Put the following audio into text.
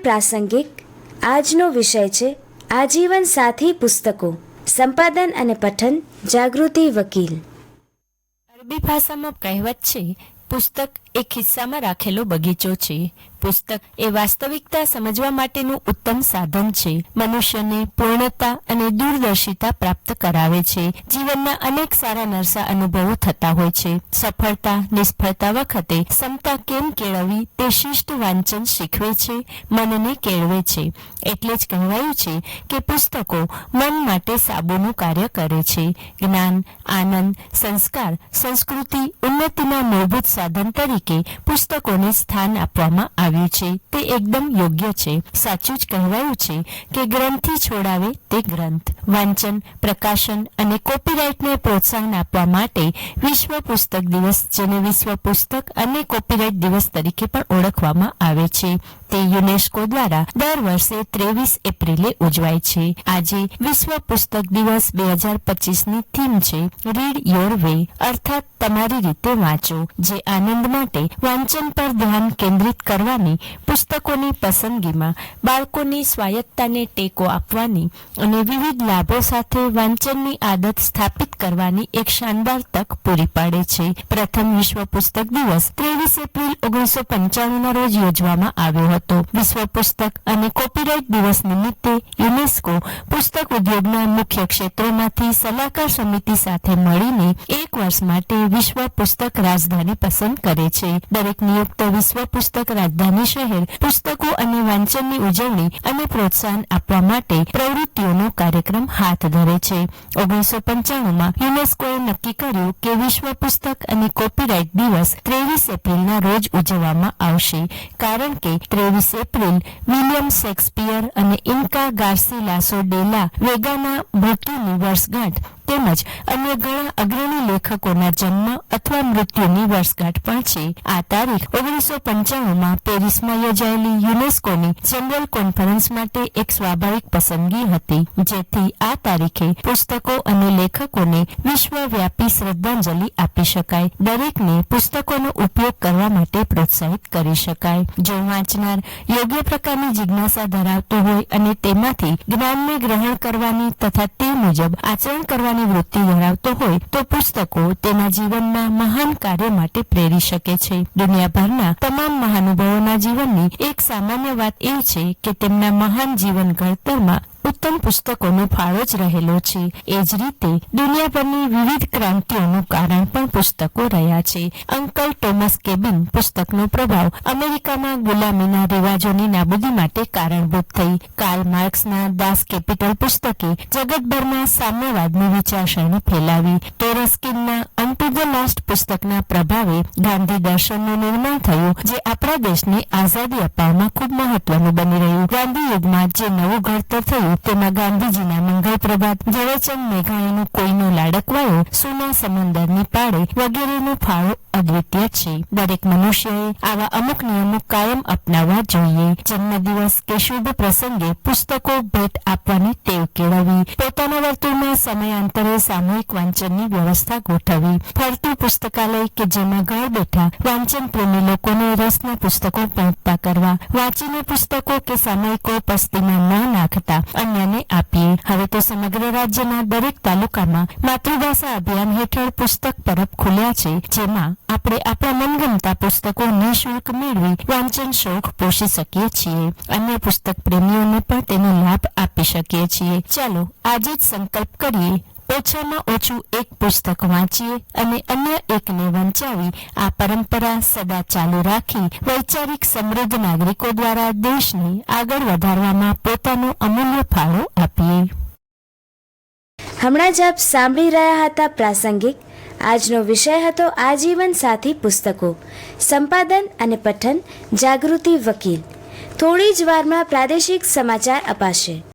પ્રાસંગિક આજનો વિષય છે આજીવન સાથી પુસ્તકો, સંપાદન અને પઠન જાગૃતિ વકીલ। અરબી ભાષામાં કહેવત છે, પુસ્તક એ ખિસ્સામાં રાખેલો બગીચો છે। પુસ્તક એ વાસ્તવિકતા સમજવા માટેનું ઉત્તમ સાધન છે। મનુષ્યને પૂર્ણતા અને દૂરદર્શિતા પ્રાપ્ત કરાવે છે। જીવનના અનેક સારા નરસા અનુભવો થતા હોય છે। સફળતા નિષ્ફળતા વખતે ક્ષમતા કેમ કેળવવી તે શિષ્ટ વાંચન શીખવે છે, મનને કેળવે છે। એટલે જ કહેવાયું છે કે પુસ્તકો મન માટે સાબુનું કાર્ય કરે છે। જ્ઞાન, આનંદ, સંસ્કાર, સંસ્કૃતિ, ઉન્નતિના મૂળભૂત સાધન તરીકે પુસ્તકોને સ્થાન આપવામાં આવ્યું છે। તે એકદમ યોગ્ય છે। સાચું જ કહેવાયું છે કે ગ્રંથથી છોડાવે તે ગ્રંથ। વાંચન, પ્રકાશન અને કોપીરાઇટને પ્રોત્સાહન આપવા માટે વિશ્વ પુસ્તક દિવસ, જેને વિશ્વ પુસ્તક અને કોપીરાઇટ દિવસ તરીકે પણ ઓળખવામાં આવે છે, તે યુનેસ્કો દ્વારા દર વર્ષે 23 એપ્રિલે ઉજવાય છે। આજે વિશ્વ પુસ્તક દિવસ 2025ની થીમ છે રીડ યોર વે, અર્થાત તમારી રીતે વાંચો, જે આનંદ માટે વાંચન પર ધ્યાન કેન્દ્રિત કરવાની, પુસ્તકોની પસંદગીમાં બાળકોની સ્વાયત્તાને ટેકો આપવાની અને વિવિધ લાભો સાથે વાંચનની આદત સ્થાપિત કરવાની એક શાનદાર તક પૂરી પાડે છે। પ્રથમ વિશ્વ પુસ્તક દિવસ 23 એપ્રિલ 1995ના રોજ યોજવામાં આવ્યો હતો। વિશ્વ પુસ્તક અને કોપીરાઇટ દિવસ નિમિત્તે યુનેસ્કો પુસ્તક ઉદ્યોગના મુખ્ય ક્ષેત્રોમાંથી સલાહકાર સમિતિ સાથે મળીને એક વર્ષ માટે વિશ્વ પુસ્તક રાજધાની પસંદ કરે છે। દરેક નિયુક્ત વિશ્વ પુસ્તક રાજધાની શહેર પુસ્તકો અને વાંચનની ઉજવણી અને પ્રોત્સાહન આપવા માટે પ્રવૃત્તિઓનો કાર્યક્રમ હાથ ધરે છે। 1995માં યુનેસ્કોએ નક્કી કર્યું કે વિશ્વ પુસ્તક અને કોપીરાઇટ દિવસ 23 એપ્રિલના રોજ ઉજવવામાં આવશે, કારણ કે 23 એપ્રિલ વિલિયમ શેક્સપિયર અને ઇન્કા ગાર્સિલાસો ડે લા વેગાના મૃત્યુની વર્ષગાંઠ તેમજ અન્ય ઘણા અગ્રણી લેખકોના જન્મ અથવા મૃત્યુની વર્ષગાંઠ પણ છે। આ તારીખ 1995માં પેરિસમાં યોજાયેલી યુનેસ્કોની જનરલ કોન્ફરન્સ માટે એક સ્વાભાવિક પસંદગી હતી, જેથી આ તારીખે પુસ્તકો અને લેખકોને વિશ્વવ્યાપી શ્રદ્ધાંજલિ આપી શકાય, દરેકને પુસ્તકોનો ઉપયોગ કરવા માટે પ્રોત્સાહિત કરી શકાય। જો વાંચનાર યોગ્ય પ્રકારની જિજ્ઞાસા ધરાવતો હોય અને તેમાંથી જ્ઞાનને ગ્રહણ કરવાની તથા તે મુજબ આચરણ કરવાની વૃત્તિ ધરાવતો હોય તો પુસ્તકો તેના જીવનના મહાન કાર્ય માટે પ્રેરી શકે છે। દુનિયાભરના તમામ મહાનુભાવોના જીવનની એક સામાન્ય વાત એ છે કે તેમના મહાન જીવન ઘડતરમાં ઉત્તમ પુસ્તકોનો ફાળો જ રહેલો છે। એ જ રીતે દુનિયાભરની વિવિધ ક્રાંતિઓનું કારણ પણ પુસ્તકો રહ્યા છે। અંકલ ટોમસ કેબિન પુસ્તકનો પ્રભાવ અમેરિકામાં ગુલામીના રિવાજોની નાબૂદી માટે કારણભૂત થઈ। કાર્લ માર્ક્સના દાસ કેપિટલ પુસ્તકે જગતભરમાં સામ્યવાદની વિચારસરણી ફેલાવી। તો રસ્કિનના અનટુ ધ લાસ્ટ પુસ્તકના પ્રભાવે ગાંધી દર્શનનું નિર્માણ થયું, જે આપણા દેશને આઝાદી અપાવવામાં ખૂબ મહત્વનું બની રહ્યું। ગાંધી યુગમાં જે નવું ઘડતર થયું તેમાં ગાંધીજીના મંગળ પ્રભાત, ઝવેરચંદ મેઘાણીનું કોઈનો લાડકવાયો, સુના સમંદરની પાળે વગેરેનો ફાળો અદ્વિતીય છે। દરેક મનુષ્યએ આવા અમુક નિયમો કાયમ અપનાવવા જોઈએ। જન્મદિવસ કે શુભ પ્રસંગે પુસ્તકો ભેટ આપવાની ટેવ કેળવવી, પોતાના વર્તુળમાં સમયાંતરે સામૂહિક વાંચનની વ્યવસ્થા ગોઠવવી, ફરતું પુસ્તકાલય કે જેમાં ઘર બેઠા વાંચન પ્રેમી લોકોને રસના પુસ્તકો પહોંચતા કરવા, વાંચીને પુસ્તકો કે સામયિકો પસ્તીમાં ન નાખતા અન્યને આપીએ। હવે તો સમગ્ર રાજ્યના દરેક તાલુકામાં માતૃભાષા અભિયાન હેઠળ પુસ્તક પરબ ખુલ્યા છે, જેમાં આપણે આપણા મનગમતા પુસ્તકો નિઃશુલ્ક મેળવી વાંચન શોખ પોષી શકીએ છીએ। અન્ય પુસ્તક પ્રેમીઓને પણ તેનો લાભ આપી શકીએ છીએ। ચાલો આજે જ સંકલ્પ કરીએ, ઓછામાં ઓછું એક પુસ્તક વાંચીએ અને અન્ય એકને વંચાવી આ પરંપરા સદા ચાલુ રાખી વૈચારિક સમૃદ્ધ નાગરિકો દ્વારા દેશને આગળ વધારવામાં પોતાનો અમૂલ્ય ફાળો આપીએ। હમણાં જ આપ સાંભળી રહ્યા હતા પ્રાસંગિક। આજનો વિષય હતો આજીવન સાથી પુસ્તકો, સંપાદન અને પઠન જાગૃતિ વકીલ। થોડી જ વારમાં પ્રાદેશિક સમાચાર અપાશે।